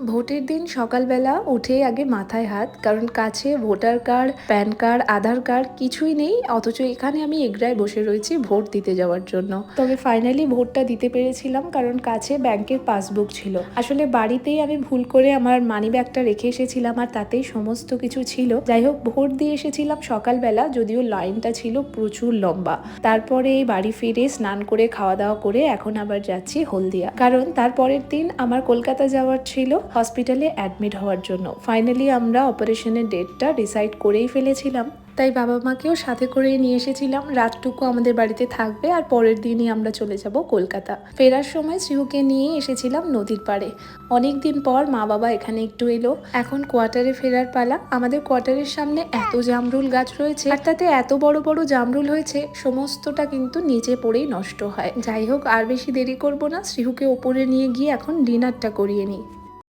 ভোটের দিন সকালবেলা উঠেই আগে মাথায় হাত, কারণ কাছে ভোটার কার্ড, প্যান কার্ড, আধার কার্ড কিছুই নেই, অথচ এখানে আমি এগরায় বসে রয়েছি ভোট দিতে যাওয়ার জন্য। তবে ফাইনালি ভোটটা দিতে পেরেছিলাম, কারণ কাছে ব্যাংকের পাসবুক ছিল। আসলে বাড়িতেই আমি ভুল করে আমার মানি ব্যাগটা রেখে এসেছিলাম, আর তাতেই সমস্ত কিছু ছিল। যাই হোক, ভোট দিয়ে এসেছিলাম সকালবেলা, যদিও লাইনটা ছিল প্রচুর লম্বা। তারপরে বাড়ি ফিরে স্নান করে খাওয়া দাওয়া করে এখন আবার যাচ্ছি হলদিয়া, কারণ তারপরের দিন আমার কলকাতা যাওয়ার ছিল হসপিটালে অ্যাডমিট হওয়ার জন্য। ফাইনালি আমরা অপারেশনের ডেটটা ডিসাইড করেই ফেলেছিলাম, তাই বাবা মাকেও সাথে করে নিয়ে এসেছিলাম। রাতটুকু আমাদের বাড়িতে থাকবে আর পরের দিনই আমরা চলে যাব কলকাতা। ফেরার সময় শ্রীহুকে নিয়ে এসেছিলাম নদীর পাড়ে। অনেক দিন পর মা বাবা এখানে একটু এলো। এখন কোয়ার্টারে ফেরার পালা। আমাদের কোয়ার্টারের সামনে এত জামরুল গাছ রয়েছে, আর তাতে এত বড় বড় জামরুল হয়েছে, সমস্তটা কিন্তু নিচে পড়েই নষ্ট হয়। যাই হোক, আর বেশি দেরি করব না, শ্রীহুকে ওপরে নিয়ে গিয়ে এখন ডিনারটা করিয়ে নিই।